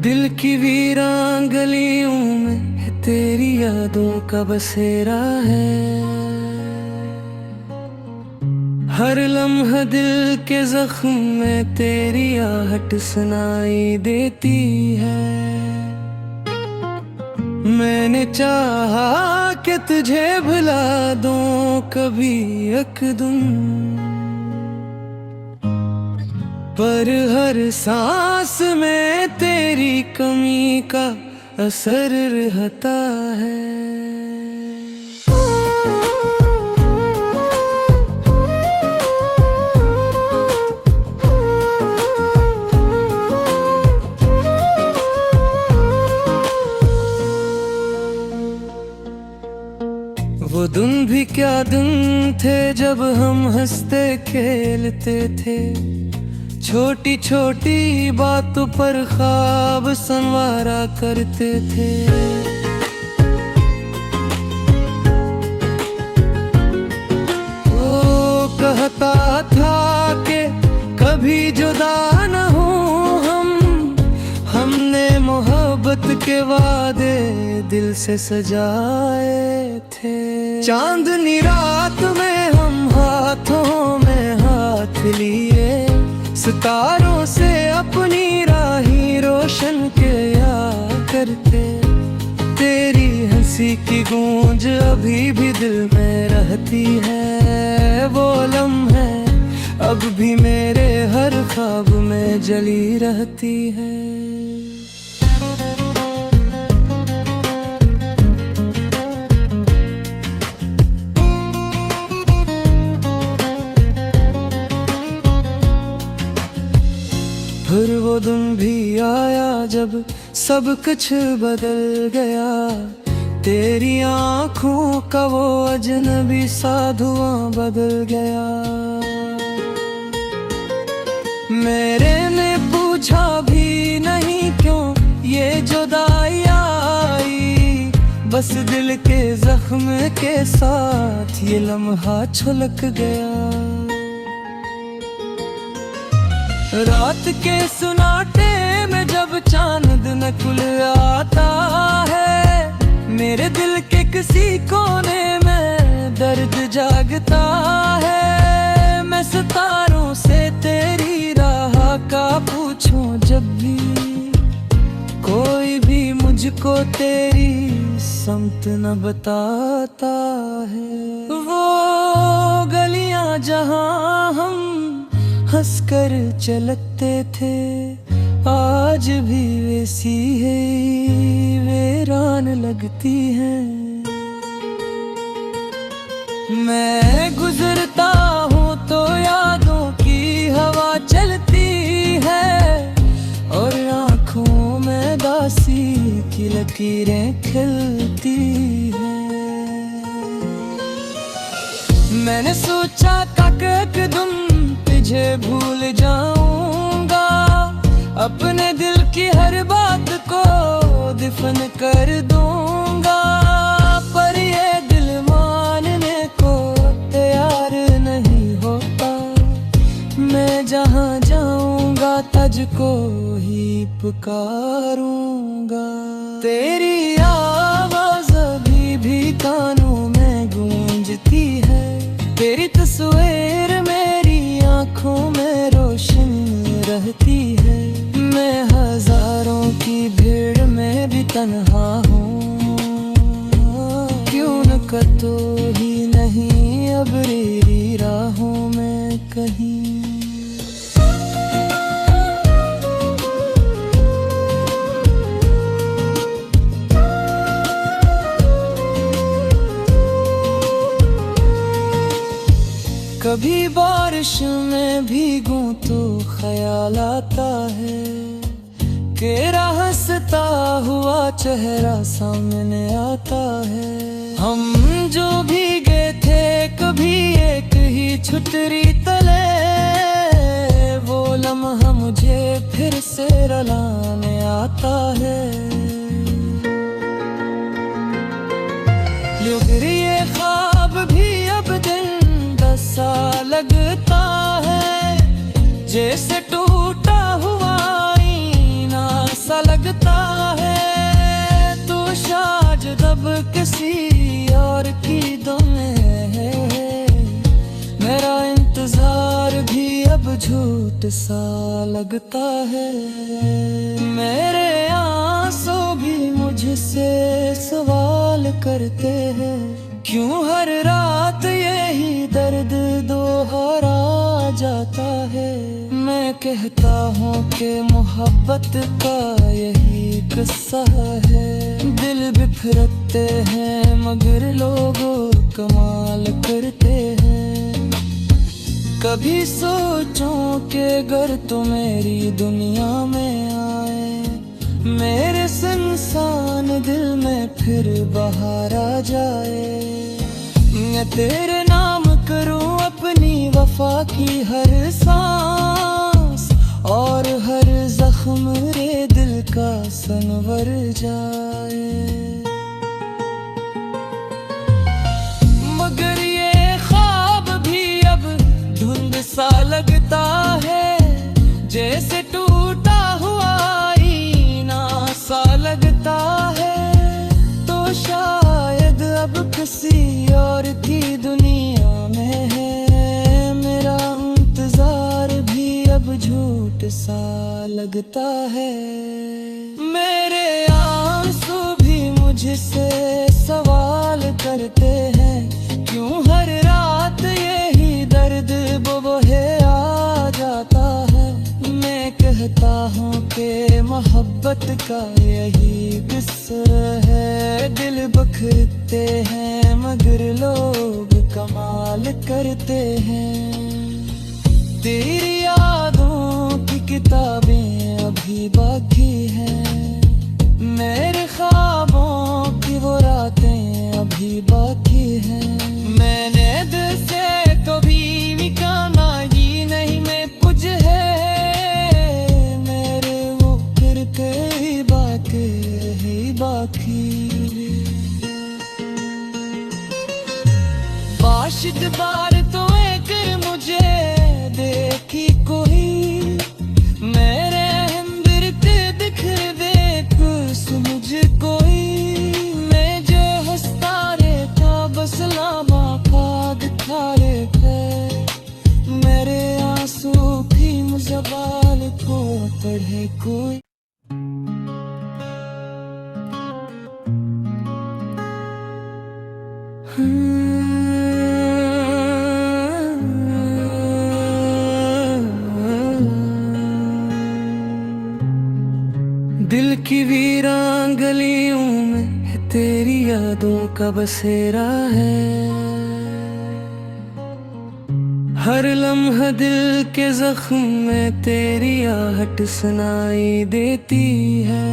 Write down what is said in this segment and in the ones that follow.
दिल की वीरान गलियों में तेरी यादों का बसेरा है। हर लम्हा दिल के जख्म में तेरी आहट सुनाई देती है। मैंने चाहा कि तुझे भुला दूं कभी यकदम, पर हर सांस में तेरी कमी का असर रहता है। वो दिन भी क्या दिन थे जब हम हंसते खेलते थे, छोटी छोटी बातों पर ख्वाब संवारा करते थे। वो कहता था कि कभी जुदा न हो हम, हमने मोहब्बत के वादे दिल से सजाए थे। चांदनी रात में हम हाथों में हाथ लिए, सितारों से अपनी राही रोशन किया करते। तेरी हंसी की गूंज अभी भी दिल में रहती है। वो लम्हे अब भी मेरे हर ख्वाब में जली रहती है। फिर वो दिन भी आया जब सब कुछ बदल गया। तेरी आँखों का वो अजनबी सा धुआं बदल गया। मेरे ने पूछा भी नहीं क्यों ये जुदाई आई, बस दिल के जख्म के साथ ये लम्हा छुलक गया। रात के सुनाटे में जब चांद नकुल आता है, मेरे दिल के किसी कोने में दर्द जागता है। मैं सितारों से तेरी राह का पूछूं जब भी, कोई भी मुझको तेरी समत न बताता है। वो गलियां जहां हम हंसकर चलते थे, आज भी वैसी है वीरान लगती है। मैं गुजरता हूँ तो यादों की हवा चलती है, और आँखों में दासी की लकीरें खिलती है। मैंने सोचा एक दिन तुझे भूल जाऊंगा, अपने दिल की हर बात को दफन कर दूंगा, पर ये दिल मानने को तैयार नहीं होता। मैं जहां जाऊंगा तुझको ही पुकारूंगा। तेरी आवाज अभी भी कानों में गूंजती है, तेरी तस्वीर मेरी आँखों में रोशन रहती है। मैं हजारों की भीड़ में भी तन्हा हूँ, क्यों न कतो ही नहीं अब तेरी राहों में कहीं। कभी बारिश में भीगूं तो ख्याल आता है, तेरा हंसता हुआ चेहरा सामने आता है। हम जो भीगे थे कभी एक ही छुटरी तले, वो लम्हा मुझे फिर से रुलाने आता है। ये जैसे टूटा हुआ आईना सा लगता है। तू शायद अब किसी और की दो में है। मेरा इंतजार भी अब झूठ सा लगता है। मेरे आंसू भी मुझसे सवाल करते हैं, क्यों हर रात यही दर्द दोहरा जाता है। मैं कहता हूँ कि मोहब्बत का यही किस्सा है। दिल बिफरते हैं मगर लोग कमाल करते हैं। कभी सोचूं कि अगर तू मेरी दुनिया में आए, मेरे सुनसान दिल में फिर बहार आ जाए। मैं तेरे नाम करूं अपनी वफा की हर सांस, और हर जख्म रे दिल का सनवर जाए। मगर ये ख्वाब भी अब धुंध सा लगता है, जैसे टूटा हुआ आईना सा लगता है। तो शायद अब किसी और की दुनिया में है। मेरा इंतजार भी अब झूठ सा लगता है। मेरे आंसू भी मुझसे सवाल करते हैं, क्यों हर रात यही दर्द बोहे आ जाता है। मैं कहता हूँ कि मोहब्बत का यही किस्सा है। दिल बखरते हैं मगर लोग कमाल करते हैं। तेरी यादों की किताबें अभी बाकी हैं, मेरे ख्वाबों की वो रातें अभी बाकी हैं। मैंने दिल से कभी भी काना ही नहीं मैं कुछ है। मेरे वो फिर कई बाकी ही बाकी। बाशिद बार तो कर मुझे देखी कोई, मेरे अंदर ते दिख देख मुझे कोई। मैं जो हंसता रहता बस लामा का दिखा रे, मेरे आंसू की मुज़बाल को पढ़े कोई। दिल की वीरान गलियों में तेरी यादों का बसेरा है। हर लम्हा दिल के जख्म में तेरी आहट सुनाई देती है।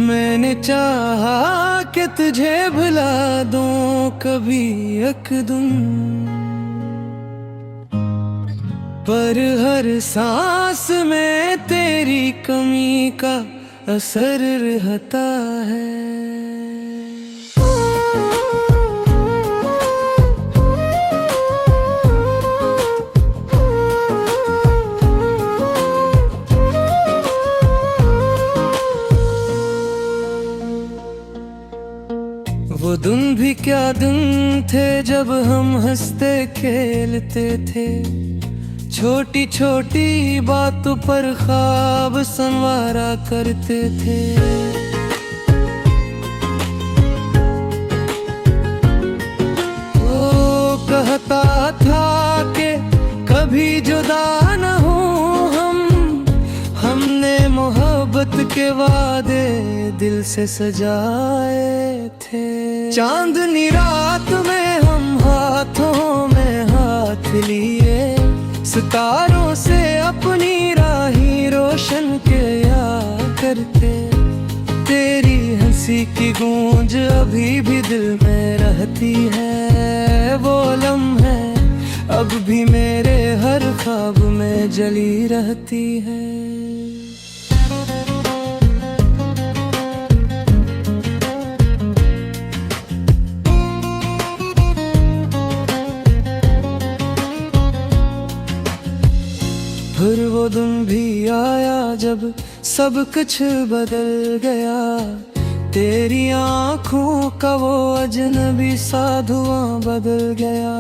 मैंने चाहा कि तुझे भुला दूं कभी एक दिन, पर हर सांस में तेरी कमी का असर रहता है। वो दिन भी क्या दिन थे जब हम हंसते खेलते थे। छोटी छोटी बातों पर ख्वाब संवारा करते थे। वो कहता था कि कभी जुदा न हो हम। हमने मोहब्बत के वादे दिल से सजाए थे। चांदनी रात में हम हाथों में हाथ लिए, सितारों से अपनी राही रोशन किया करते। तेरी हंसी की गूंज अभी भी दिल में रहती है। वो लम्हे अब भी मेरे हर ख्वाब में जली रहती है। फिर वो दिन भी आया जब सब कुछ बदल गया, तेरी आँखों का वो अजनबी सा धुआं बदल गया।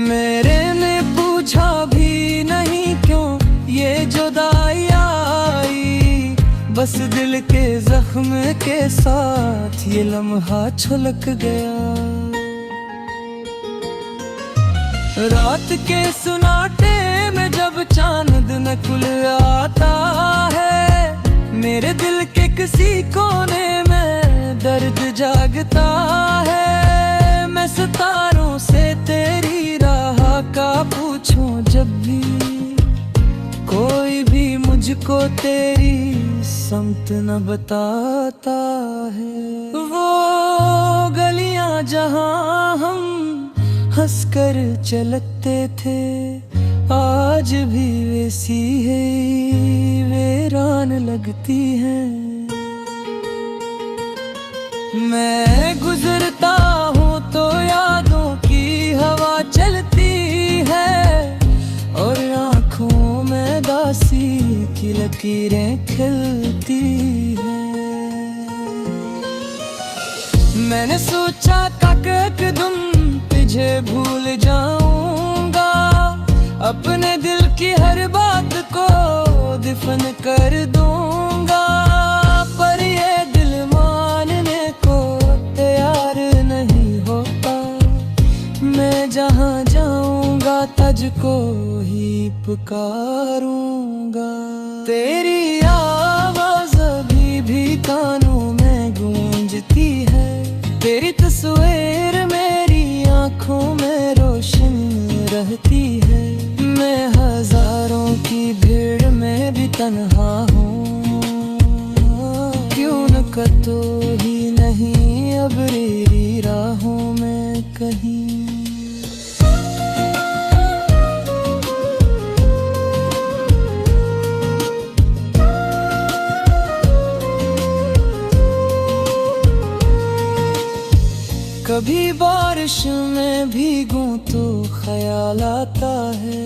मेरे ने पूछा भी नहीं क्यों ये जुदाई आई, बस दिल के जख्म के साथ ये लम्हा छलक गया। रात के सुनाटे में जब चांद नकुल आता है, मेरे दिल के किसी कोने में दर्द जागता है। मैं सितारों से तेरी राह का पूछूं जब भी, कोई भी मुझको तेरी समत न बताता है। वो गलियां जहां हम हंसकर चलते थे, आज भी वैसी है वीरान लगती हैं। मैं गुजरता हूँ तो यादों की हवा चलती है, और आँखों में दासी की लकीरें खिलती हैं। मैंने सोचा था कि एक दिन तुझे भूल जाऊंगा, अपने दिल की हर बात को दफन कर दूंगा, पर ये दिल मानने को तैयार नहीं होता। मैं जहां जाऊंगा तुझको ही पुकारूंगा, तेरी आवाज अभी भी कानों में गूंजती है, तेरी तस्वीर मेरी आँखों में रोशन रहती है। मैं हजारों की भीड़ में भी तन्हा हूँ, क्यों न कतो ही नहीं अब रेरी राहों में कहीं। कभी बारिश में भीगूं तो ख्याल आता है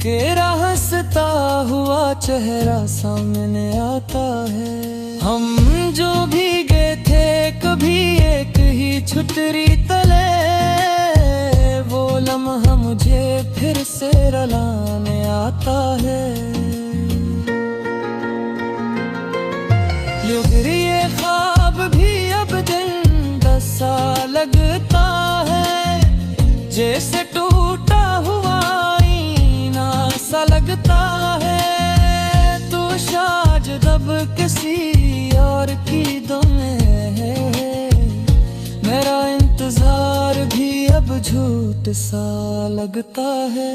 कि हंसता हुआ चेहरा सामने आता है। हम जो भीगे थे कभी एक ही छुट्टी तले, वो लम्हा मुझे फिर से रुलाने आता है। ये ख्वाब भी अब दिन सा लगता है, जैसे टूटा हुआ आईना सा लगता है। तो शायद अब किसी और की दुम है, मेरा इंतजार भी अब झूठ सा लगता है।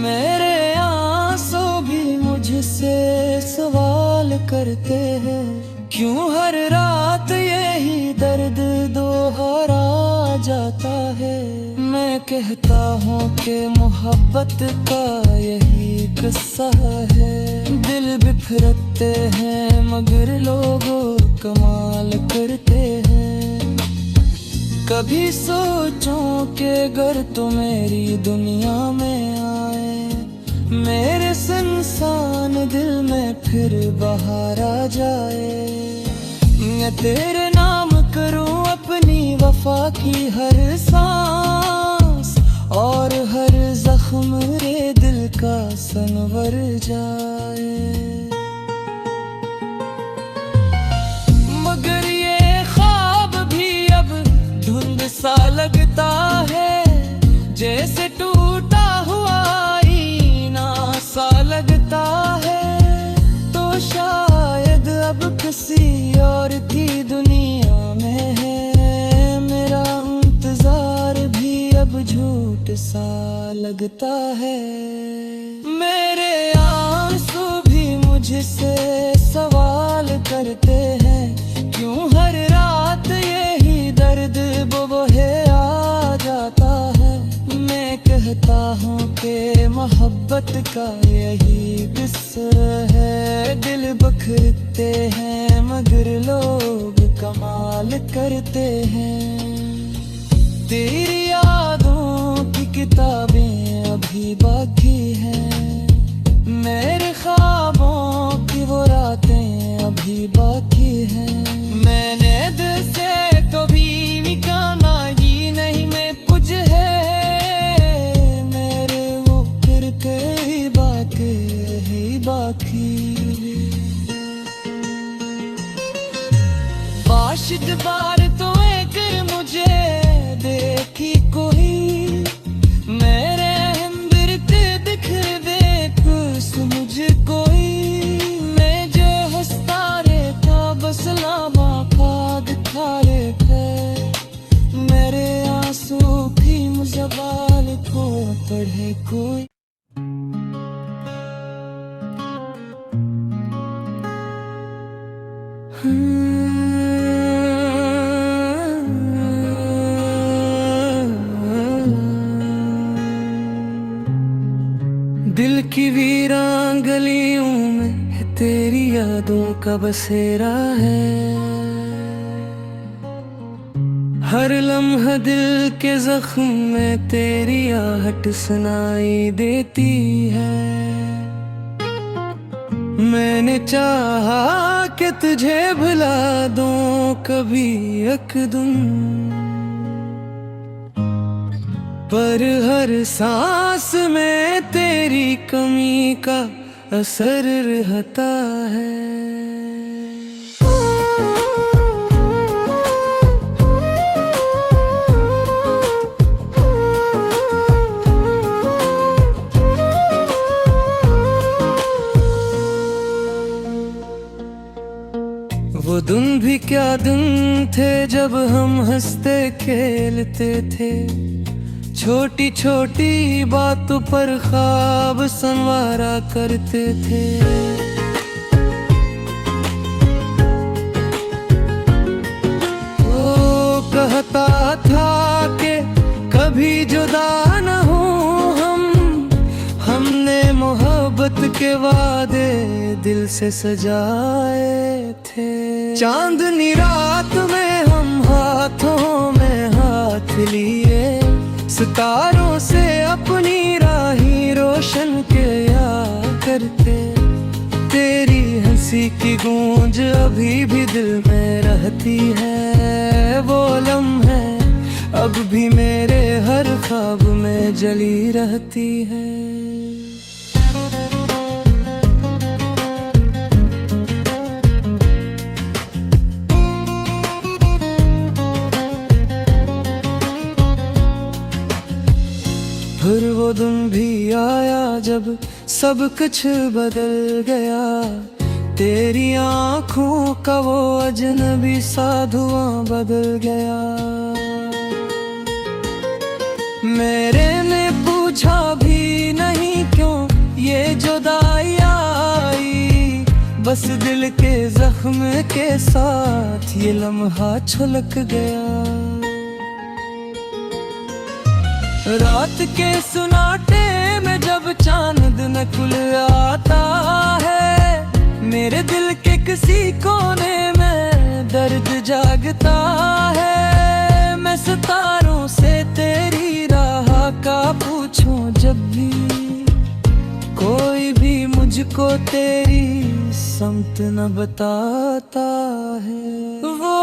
मेरे आंसू भी मुझसे सवाल करते हैं, क्यों हर रात यही दर्द दोहरा जाता है। मैं कहता हूँ कि मोहब्बत का यही किस्सा है, दिल बिफरते हैं मगर लोग कमाल करते हैं। कभी सोचूं कि अगर तो मेरी दुनिया में आए, मेरे सुनसान दिल में फिर बहार आ जाए। मैं तेरे नाम करूं अपनी वफा की हर सांस, और हर जख्म रे दिल का सनवर जाए। मगर ये ख्वाब भी अब धुंध सा लगता है, जैसे टूटा हुआ आईना सा लगता है। तो शायद अब किसी और की दुनिया में है, मेरा इंतजार भी अब झूठ सा लगता है। मेरे आंसू भी मुझसे सवाल करते हैं, क्यों हर रात यही दर्द बोहे आ जाता है। मैं कहता हूँ कि मोहब्बत का यही किस्सा है, दिल बखरते हैं मगर लोग कमाल करते हैं। तेरी यादों की किताबें है। मेरे ख्वाबों की वो रातें अभी बाकी है। मैंने दिल से कभी निकाला ही नहीं मैं कुछ है। मेरे वो फिर के ही बाकी बाशिद बार तो एक मुझे देखी कोई। मेरे अंदर ते दिख दे कुछ मुझे कोई। मैं जो हंसता रहता बस लामा का दिखा रहे। मेरे आंसू भी मुज़बाल को पढ़े कोई। दिल की वीरान गलियों में है तेरी यादों का बसेरा है। हर लम्हा दिल के जख्म में तेरी आहट सुनाई देती है। मैंने चाहा कि तुझे भुला दूं कभी एक दिन, पर हर सांस में तेरी कमी का असर रहता है। वो दिन भी क्या दिन थे जब हम हंसते खेलते थे। छोटी छोटी बातों पर ख्वाब संवारा करते थे। वो कहता था कि कभी जुदा न हो हम। हमने मोहब्बत के वादे दिल से सजाए थे। चांदनी रात में हम हाथों में हाथ लिए, सितारों से अपनी राही रोशन किया करते। तेरी हंसी की गूंज अभी भी दिल में रहती है। वो लम्हे अब भी मेरे हर ख्वाब में जली रहती है। फिर वो दिन भी आया जब सब कुछ बदल गया। तेरी आँखों का वो अजनबी सा धुआं बदल गया। मेरे ने पूछा भी नहीं क्यों ये जुदाई आई। बस दिल के जख्म के साथ ये लम्हा छलक गया। रात के सुनाटे में जब चांद नकुल आता है। मेरे दिल के किसी कोने में दर्द जागता है। मैं सितारों से तेरी राह का पूछूं जब भी, कोई भी मुझको तेरी समत न बताता है। वो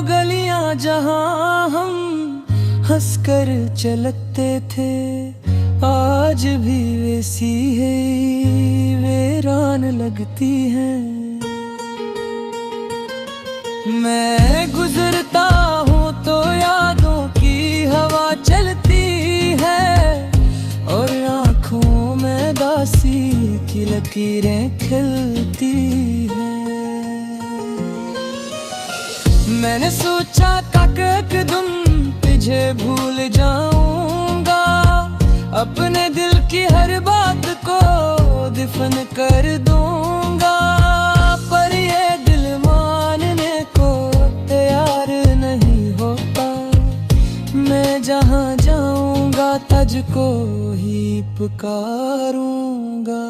गलियां जहां हम हंसकर चलते थे आज भी वैसी है वीरान लगती हैं। मैं गुजरता हूँ तो यादों की हवा चलती है। और आँखों में दासी की लकीरें खिलती हैं। मैंने सोचा एक दिन तुझे भूल जाऊंगा। अपने दिल की हर बात को दफन कर दूंगा। पर ये दिल मानने को तैयार नहीं होता। मैं जहाँ जाऊंगा तुझको ही पुकारूंगा।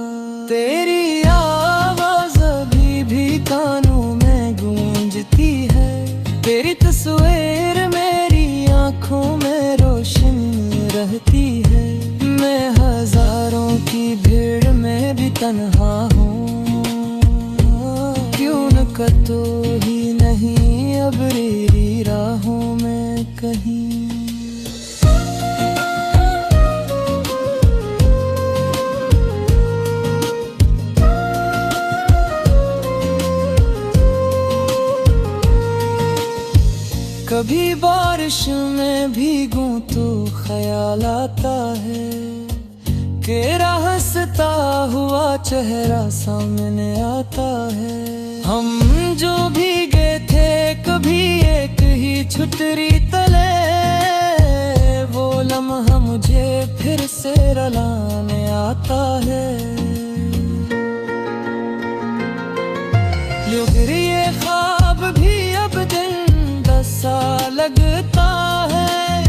तेरी आवाज अभी भी कानों में गूंजती है। तेरी तस्वीर मेरी आँखों में रोशन रहती है। मैं हजारों तन्हा हूँ, क्यों न कतो ही नहीं अब रेरी राहों में कहीं। कभी बारिश में भीगूं तो ख्याल आता है कि हंसता हुआ चेहरा सामने आता है। हम जो भीगे थे कभी एक ही छुटरी तले, वो लम्हा मुझे फिर से रुलाने आता है। लो फिर ये ख्वाब भी अब दिन सा लगता है,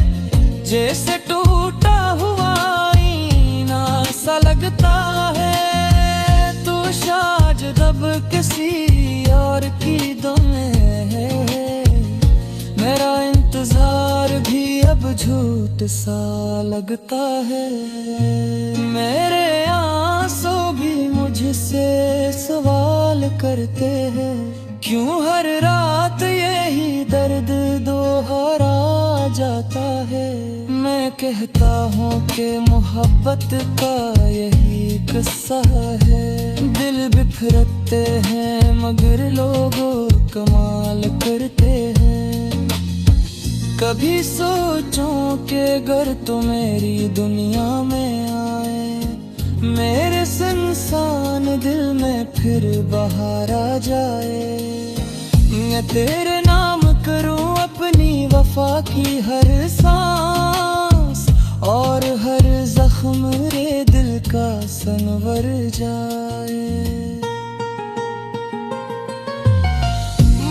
जैसे टूटा हुआ आईना सा लगता है। तो शायद अब किसी और की दुम है, मेरा इंतजार भी अब झूठ सा लगता है। मेरे आंसू भी मुझसे सवाल करते हैं, क्यों हर रात यही दर्द दोहरा जाता है। मैं कहता हूँ कि मोहब्बत का यही किस्सा है। दिल बिफरते हैं मगर लोग कमाल करते हैं। कभी सोचूं कि अगर तो मेरी दुनिया में आए, मेरे सुनसान दिल में फिर बहार आ जाए। मैं तेरे नाम करूं अपनी वफा की हर सांस, और हर जख्म रे दिल का सनवर जाए।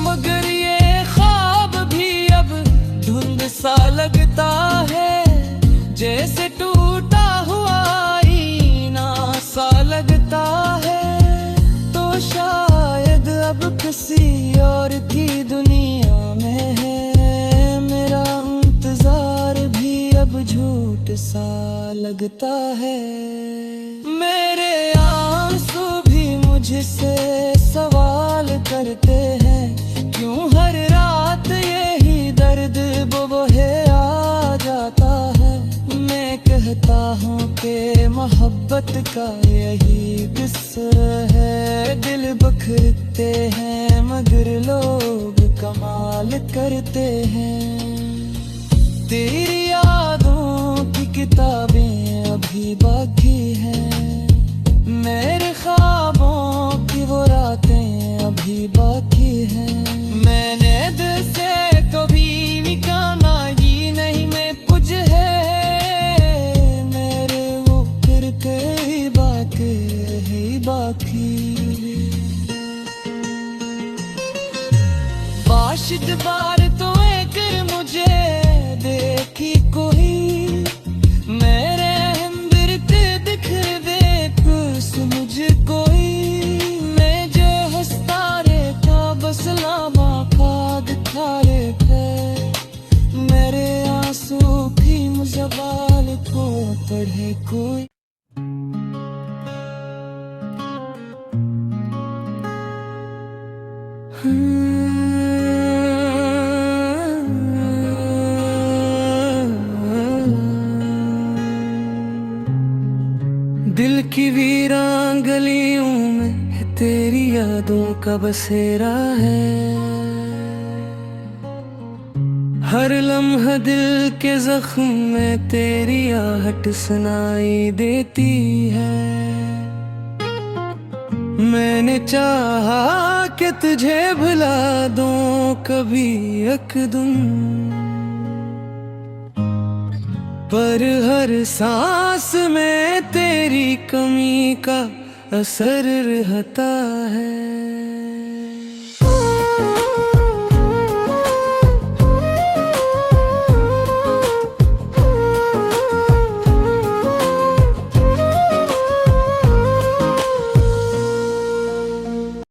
मगर ये ख्वाब भी अब धुंध सा लगता है, जैसे टूटा हुआ सा लगता है। तो शायद अब किसी और की दुनिया में है, मेरा इंतजार भी अब झूठ सा लगता है। मेरे आंसू भी मुझसे सवाल करते हैं, क्यों हर रात यही दर्द बोहे आ जाता है। मैं कहता हूँ कि मोहब्बत का यही किस्सा है। दिल बखरते हैं मगर लोग कमाल करते हैं। तेरी यादों की किताबें अभी बाकी हैं, मेरे ख्वाबों की वो रातें अभी बाकी हैं। मैंने दिल से कभी भी कहना ही नहीं मैं कुछ है, मेरे वो फिर कई बातें ही बाकी। बाशिद बार तो एक मुझे देखी कोई, मेरे अंदर ते दिख दे कुछ मुझे कोई। मैं जो हंसता रहता बस लामा खाद थारे पे, मेरे आंसू भी मुज़बाल को पढ़े कोई। दिल की वीरान गलियों में तेरी यादों का बसेरा है। हर लम्हा दिल के जख्म में तेरी आहट सुनाई देती है। मैंने चाहा कि तुझे भुला दूं कभी एक दिन, पर हर सांस में तेरी कमी का असर रहता है।